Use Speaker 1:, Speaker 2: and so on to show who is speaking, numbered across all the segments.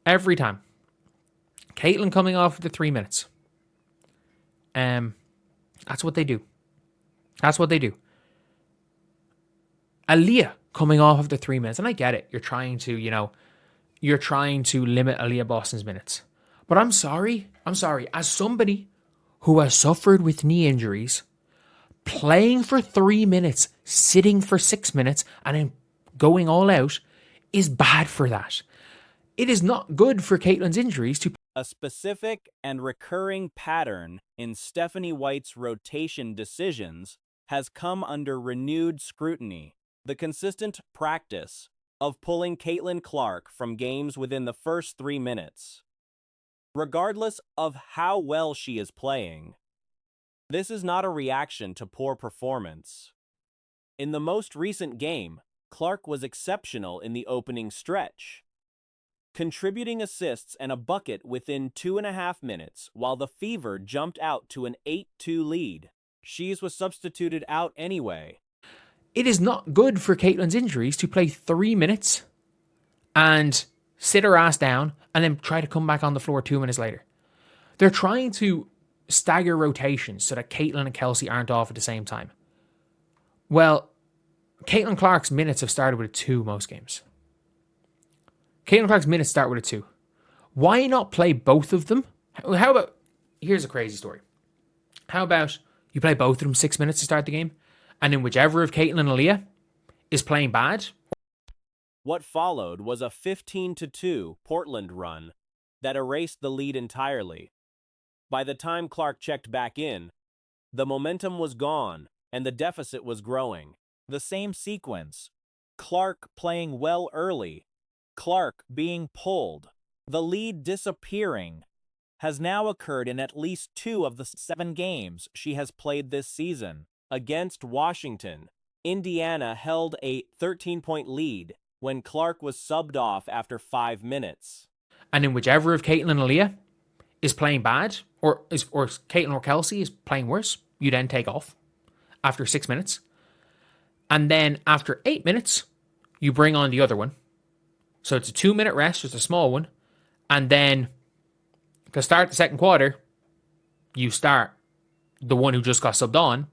Speaker 1: Every time. Caitlyn coming off the 3 minutes. That's what they do. That's what they do. Aaliyah coming off of the 3 minutes. And I get it. You're trying to limit Aaliyah Boston's minutes. But I'm sorry. As somebody who has suffered with knee injuries, playing for 3 minutes, sitting for 6 minutes, and then going all out is bad for that. It is not good for Caitlyn's injuries to...
Speaker 2: A specific and recurring pattern in Stephanie White's rotation decisions has come under renewed scrutiny. The consistent practice of pulling Caitlin Clark from games within the first 3 minutes, regardless of how well she is playing. This is not a reaction to poor performance. In the most recent game, Clark was exceptional in the opening stretch, contributing assists and a bucket within 2.5 minutes, while the Fever jumped out to an 8-2 lead. Shees was substituted out anyway.
Speaker 1: It is not good for Caitlyn's injuries to play 3 minutes and sit her ass down and then try to come back on the floor 2 minutes later. They're trying to stagger rotations so that Caitlyn and Kelsey aren't off at the same time. Well, Caitlin Clark's minutes have started with a 2 most games. Caitlin Clark's minutes start with a 2. Why not play both of them? How about... Here's a crazy story. How about you play both of them 6 minutes to start the game, and then whichever of Caitlyn and Aaliyah is playing bad...
Speaker 2: What followed was a 15-2 Portland run that erased the lead entirely. By the time Clark checked back in, the momentum was gone and the deficit was growing. The same sequence. Clark playing well early, Clark being pulled, the lead disappearing, has now occurred in at least 2 of the 7 games she has played this season. Against Washington, Indiana held a 13-point lead when Clark was subbed off after 5 minutes.
Speaker 1: And then whichever of Caitlyn and Aaliyah is playing bad, or Caitlyn or Kelsey is playing worse, you then take off after 6 minutes. And then after 8 minutes, you bring on the other one. So it's a 2-minute rest, just a small one. And then to start the second quarter, you start the one who just got subbed on,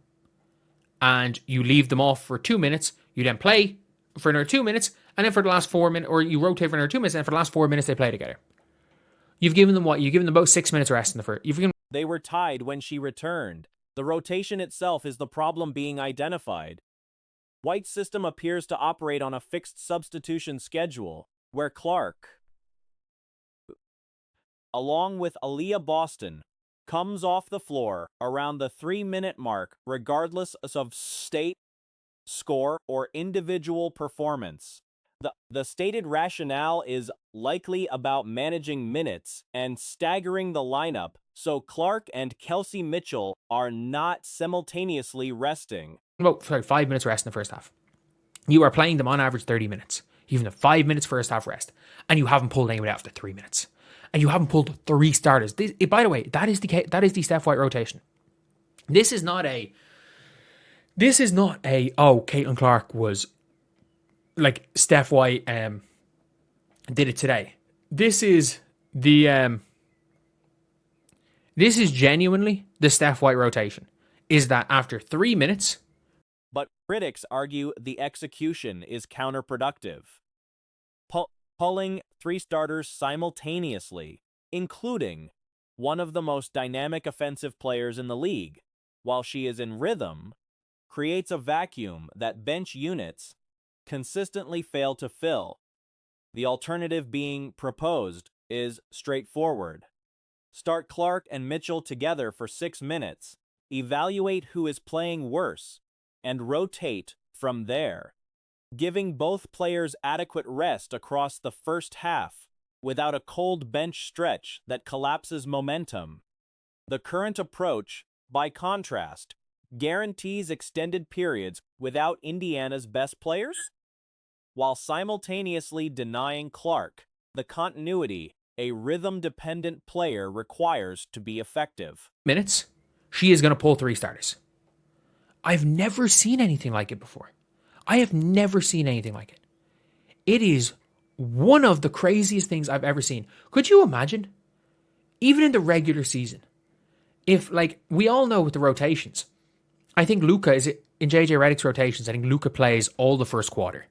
Speaker 1: and you leave them off for 2 minutes. You then play for another 2 minutes, and then for the last 4 minutes, or you rotate for another 2 minutes, and for the last 4 minutes they play together. You've given them what? You've given them about 6 minutes rest in the first.
Speaker 2: They were tied when she returned. The rotation itself is the problem being identified. White's system appears to operate on a fixed substitution schedule, where Clark, along with Aaliyah Boston, comes off the floor around the 3-minute mark, regardless of state, score, or individual performance. The stated rationale is likely about managing minutes and staggering the lineup so Clark and Kelsey Mitchell are not simultaneously resting.
Speaker 1: Well, 5 minutes rest in the first half. You are playing them on average 30 minutes. You have a 5 minutes first half rest, and you haven't pulled anyone out after 3 minutes. And you haven't pulled 3 starters. By the way, that is the Steph White rotation. This is not a Caitlin Clark was like Steph White did it today. This is genuinely the Steph White rotation. Is that after 3 minutes?
Speaker 2: But critics argue the execution is counterproductive. Pulling 3 starters simultaneously, including one of the most dynamic offensive players in the league, while she is in rhythm, creates a vacuum that bench units consistently fail to fill. The alternative being proposed is straightforward. Start Clark and Mitchell together for 6 minutes, evaluate who is playing worse, and rotate from there, giving both players adequate rest across the first half without a cold bench stretch that collapses momentum. The current approach, by contrast, guarantees extended periods without Indiana's best players, while simultaneously denying Clark the continuity a rhythm-dependent player requires to be effective.
Speaker 1: Minutes, she is going to pull 3 starters. I've never seen anything like it before. I have never seen anything like it. It is one of the craziest things I've ever seen. Could you imagine, even in the regular season, if, like, we all know with the rotations, I think Luka is in JJ Redick's rotations. I think Luka plays all the first quarter,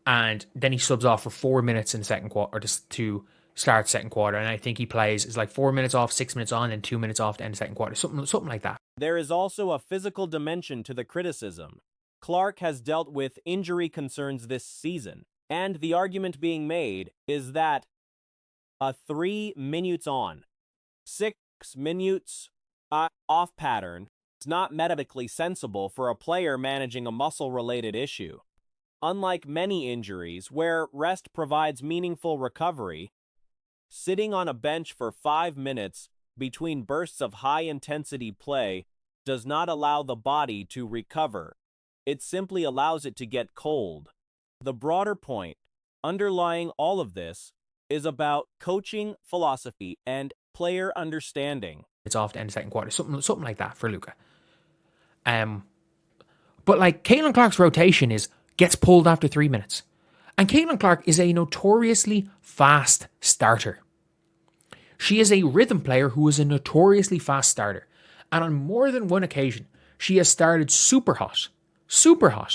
Speaker 1: and then he subs off for 4 minutes in the second quarter, or just to start the second quarter. And I think he plays is like 4 minutes off, 6 minutes on, and 2 minutes off to end the second quarter, something like that.
Speaker 2: There is also a physical dimension to the criticism. Clark has dealt with injury concerns this season, and the argument being made is that a 3 minutes on, 6 minutes off pattern is not medically sensible for a player managing a muscle-related issue. Unlike many injuries where rest provides meaningful recovery, sitting on a bench for 5 minutes between bursts of high-intensity play does not allow the body to recover. It simply allows it to get cold. The broader point underlying all of this is about coaching philosophy and player understanding.
Speaker 1: It's off to end the second quarter, something like that for Luka. But like Caitlin Clark's rotation gets pulled after 3 minutes. And Caitlin Clark is a notoriously fast starter. She is a rhythm player who is a notoriously fast starter. And on more than one occasion, she has started super hot,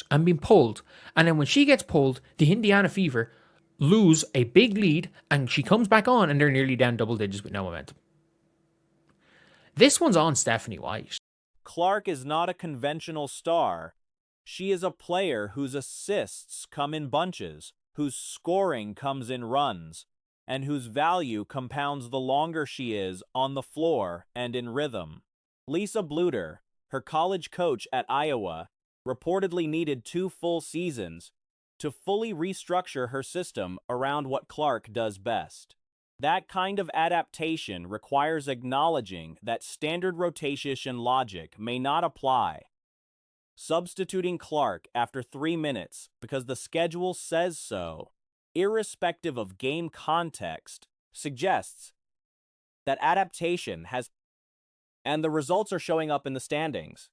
Speaker 1: and been pulled. And then when she gets pulled, the Indiana Fever lose a big lead, and she comes back on, and they're nearly down double digits with no momentum. This one's on Stephanie White.
Speaker 2: Clark is not a conventional star. She is a player whose assists come in bunches, whose scoring comes in runs, and whose value compounds the longer she is on the floor and in rhythm. Lisa Bluter, her college coach at Iowa, reportedly needed 2 full seasons to fully restructure her system around what Clark does best. That kind of adaptation requires acknowledging that standard rotation logic may not apply. Substituting Clark after 3 minutes because the schedule says so, irrespective of game context, suggests that adaptation has, and the results are showing up in the standings.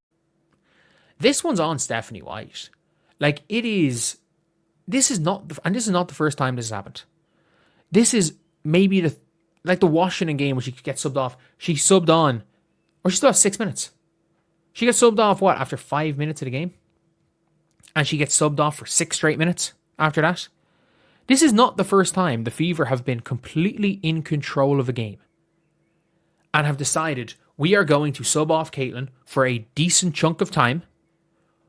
Speaker 1: This one's on Stephanie White. Like, this is not the first time this has happened. This is maybe the Washington game where she gets subbed off. She subbed on, or she still has 6 minutes. She gets subbed off, after 5 minutes of the game? And she gets subbed off for 6 straight minutes after that? This is not the first time the Fever have been completely in control of a game and have decided we are going to sub off Caitlin for a decent chunk of time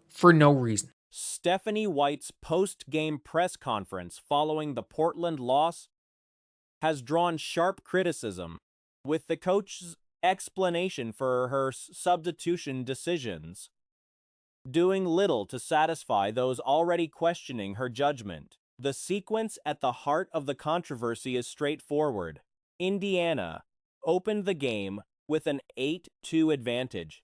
Speaker 1: for no reason.
Speaker 2: Stephanie White's post-game press conference following the Portland loss has drawn sharp criticism, with the coach's explanation for her substitution decisions doing little to satisfy those already questioning her judgment. The sequence at the heart of the controversy is straightforward. Indiana opened the game with an 8-2 advantage.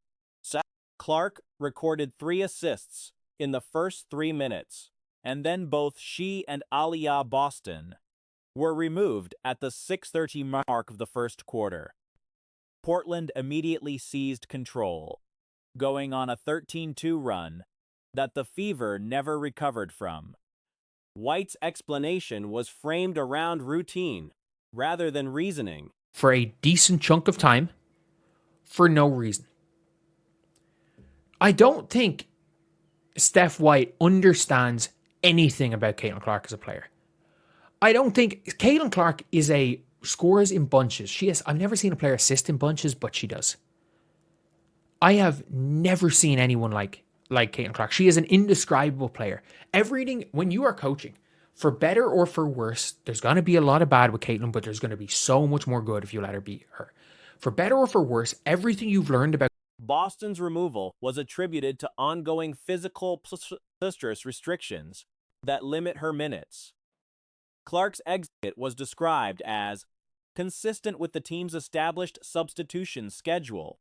Speaker 2: Clark recorded 3 assists in the first 3 minutes, and then both she and Aliyah Boston were removed at the 6:30 mark of the first quarter. Portland immediately seized control, going on a 13-2 run that the Fever never recovered from. White's explanation was framed around routine rather than reasoning.
Speaker 1: For a decent chunk of time, for no reason. I don't think Steph White understands anything about Caitlin Clark as a player. I don't think Caitlin Clark scores in bunches. I've never seen a player assist in bunches, but she does. I have never seen anyone like Caitlin Clark. She is an indescribable player. Everything, when you are coaching, for better or for worse, there's going to be a lot of bad with Caitlin, but there's going to be so much more good if you let her be her. For better or for worse, everything you've learned about
Speaker 2: Boston's removal was attributed to ongoing physical restrictions that limit her minutes. Clark's exit was described as consistent with the team's established substitution schedule,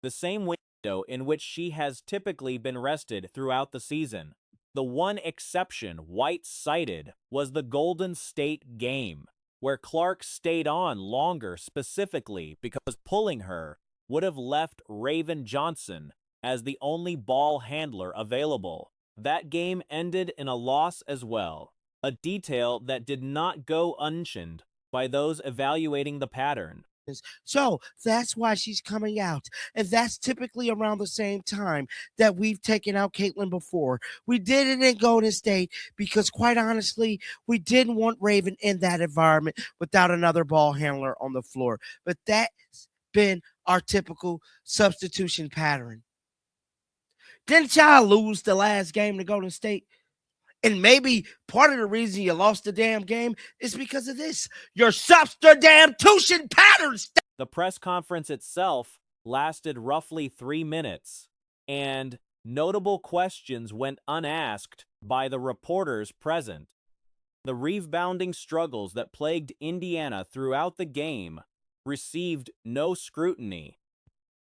Speaker 2: the same window in which she has typically been rested throughout the season. The one exception White cited was the Golden State game, where Clark stayed on longer specifically because pulling her would have left Raven Johnson as the only ball handler available. That game ended in a loss as well. a detail that did not go unmentioned by those evaluating the pattern.
Speaker 3: So that's why she's coming out. And that's typically around the same time that we've taken out Caitlin before. We did it in Golden State because, quite honestly, we didn't want Raven in that environment without another ball handler on the floor. But that's been our typical substitution pattern. Didn't y'all lose the last game to Golden State? And maybe part of the reason you lost the damn game is because of this. Your substitution patterns.
Speaker 2: The press conference itself lasted roughly 3 minutes, and notable questions went unasked by the reporters present. The rebounding struggles that plagued Indiana throughout the game received no scrutiny.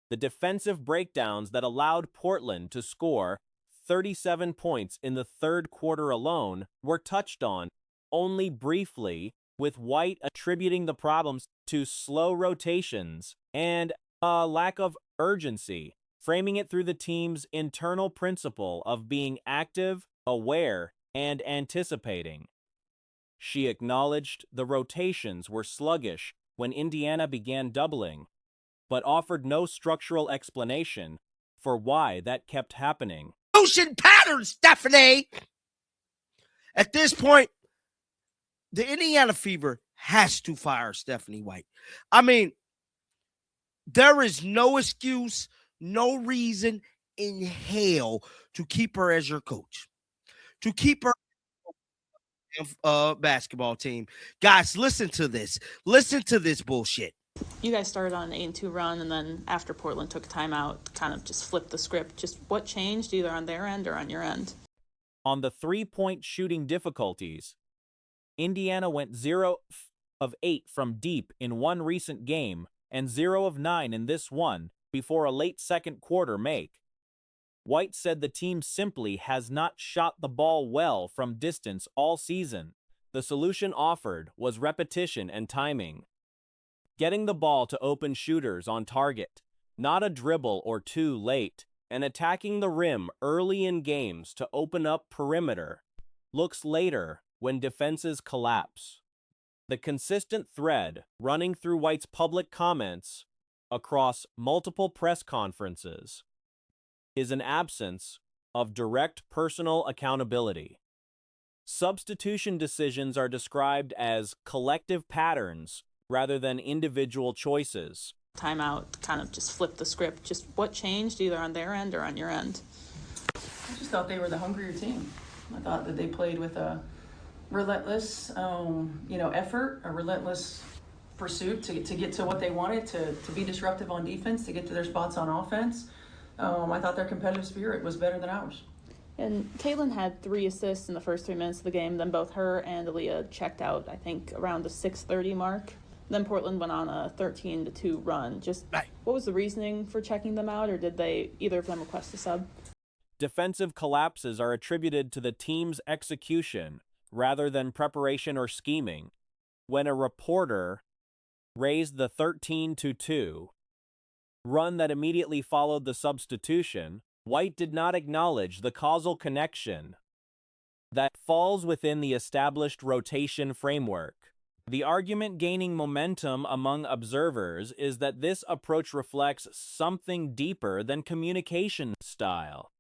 Speaker 2: The defensive breakdowns that allowed Portland to score 37 points in the third quarter alone were touched on only briefly, with White attributing the problems to slow rotations and a lack of urgency, framing it through the team's internal principle of being active, aware, and anticipating. She acknowledged the rotations were sluggish when Indiana began doubling, but offered no structural explanation for why that kept happening.
Speaker 3: Patterns, Stephanie. At this point, the Indiana Fever has to fire Stephanie White. I mean, there is no excuse, no reason in hell to keep her as your coach, to keep her basketball team. Guys, listen to this. Listen to this bullshit.
Speaker 4: You guys started on an 8-2 run, and then after Portland took a timeout, kind of just flipped the script. Just what changed, either on their end or on your end?
Speaker 2: On the three-point shooting difficulties, Indiana went 0 of 8 from deep in one recent game and 0 of 9 in this one before a late second quarter make. White said the team simply has not shot the ball well from distance all season. The solution offered was repetition and timing. Getting the ball to open shooters on target, not a dribble or two late, and attacking the rim early in games to open up perimeter. Looks later when defenses collapse. The consistent thread running through White's public comments across multiple press conferences is an absence of direct personal accountability. Substitution decisions are described as collective patterns rather than individual choices.
Speaker 4: Timeout kind of just flipped the script. Just what changed, either on their end or on your end?
Speaker 5: I just thought they were the hungrier team. I thought that they played with a relentless, effort, a relentless pursuit to get to what they wanted, to be disruptive on defense, to get to their spots on offense. I thought their competitive spirit was better than ours.
Speaker 4: And Caitlin had 3 assists in the first 3 minutes of the game. Then both her and Aaliyah checked out, I think, around the 6:30 mark. Then Portland went on a 13-2 run. Just what was the reasoning for checking them out, or did either of them request a sub?
Speaker 2: Defensive collapses are attributed to the team's execution rather than preparation or scheming. When a reporter raised the 13-2 run that immediately followed the substitution, White did not acknowledge the causal connection that falls within the established rotation framework. The argument gaining momentum among observers is that this approach reflects something deeper than communication style.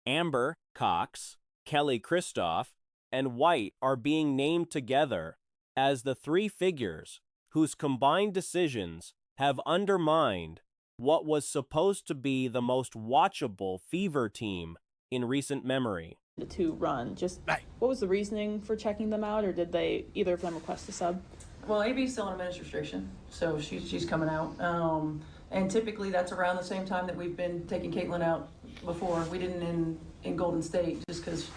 Speaker 2: Amber, Cox, Kelly Christoph, and White are being named together as the 3 figures whose combined decisions have undermined what was supposed to be the most watchable Fever team in recent memory.
Speaker 4: The 2 run. Just what was the reasoning for checking them out, or did either of them request a sub?
Speaker 5: Well, AB's still on a minutes restriction, so she's coming out. And typically that's around the same time that we've been taking Caitlin out before. We didn't in Golden State, just because,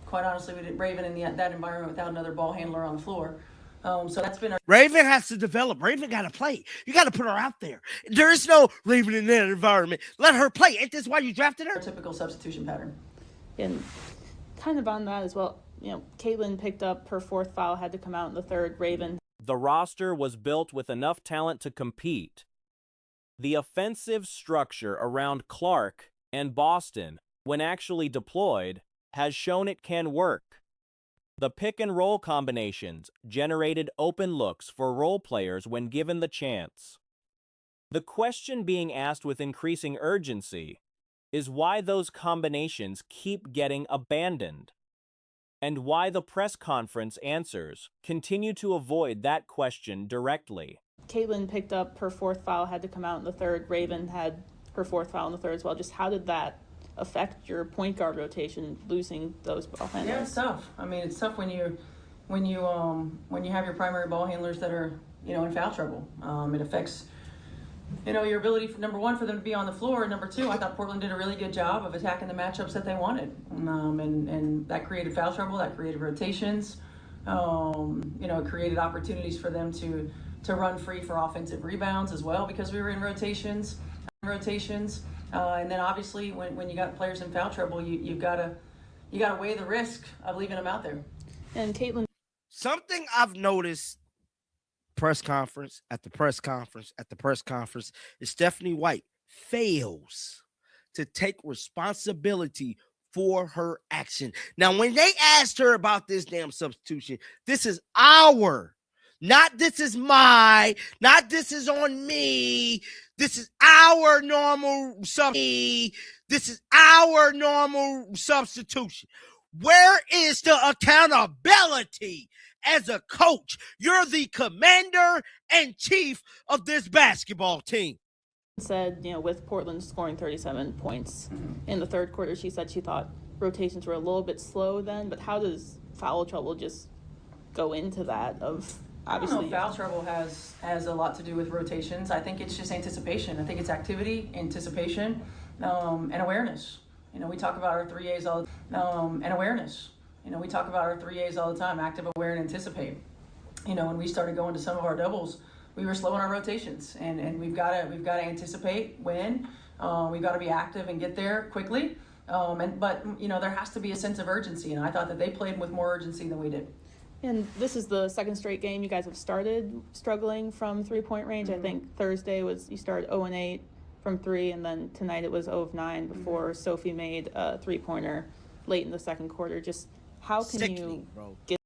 Speaker 5: quite honestly, we didn't Raven in that environment without another ball handler on the floor. So that's been
Speaker 3: Raven has to develop. Raven got to play. You got to put her out there. There is no Raven in that environment. Let her play. Ain't this why you drafted her?
Speaker 5: our typical substitution pattern.
Speaker 4: And kind of on that as well, Caitlin picked up her 4th foul, had to come out in the 3rd. Raven.
Speaker 2: The roster was built with enough talent to compete. The offensive structure around Clark and Boston, when actually deployed, has shown it can work. The pick and roll combinations generated open looks for role players when given the chance. The question being asked with increasing urgency is why those combinations keep getting abandoned, and why the press conference answers continue to avoid that question directly.
Speaker 4: Caitlin picked up her fourth foul, had to come out in the third. Raven had her fourth foul in the third as well. Just how did that affect your point guard rotation, losing those ball handlers?
Speaker 5: Yeah, it's tough. I mean, it's tough when you have your primary ball handlers that are, in foul trouble. It affects, your ability, number one, for them to be on the floor. And number two, I thought Portland did a really good job of attacking the matchups that they wanted. And that created foul trouble, that created rotations. It created opportunities for them to run free for offensive rebounds as well, because we were in rotations. And then obviously when you got players in foul trouble, you gotta weigh the risk of leaving them out there.
Speaker 4: And Caitlin,
Speaker 3: something I've noticed press conference after press conference after press conference is Stephanie White fails to take responsibility for her action. Now, when they asked her about this damn substitution, this is our, not this is my, not this is on me. This is our normal substitution. This is our normal substitution. Where is the accountability as a coach? You're the commander and chief of this basketball team.
Speaker 4: said, with Portland scoring 37 points in the third quarter, she said she thought rotations were a little bit slow then, but how does foul trouble just go into that of obviously?
Speaker 5: I don't know if foul trouble has a lot to do with rotations. I think it's just anticipation. I think it's activity, anticipation, and awareness. We talk about our 3As all and awareness. We talk about our 3As all the time, active, aware, and anticipate. When we started going to some of our doubles, we were slow in our rotations, and we've got to anticipate when. We've got to be active and get there quickly. But there has to be a sense of urgency, and I thought that they played with more urgency than we did.
Speaker 4: And this is the second straight game you guys have started struggling from 3-point range. Mm-hmm. I think Thursday you started 0-8 from 3, and then tonight it was 0-9 before Sophie made a 3-pointer late in the second quarter. Just how can you get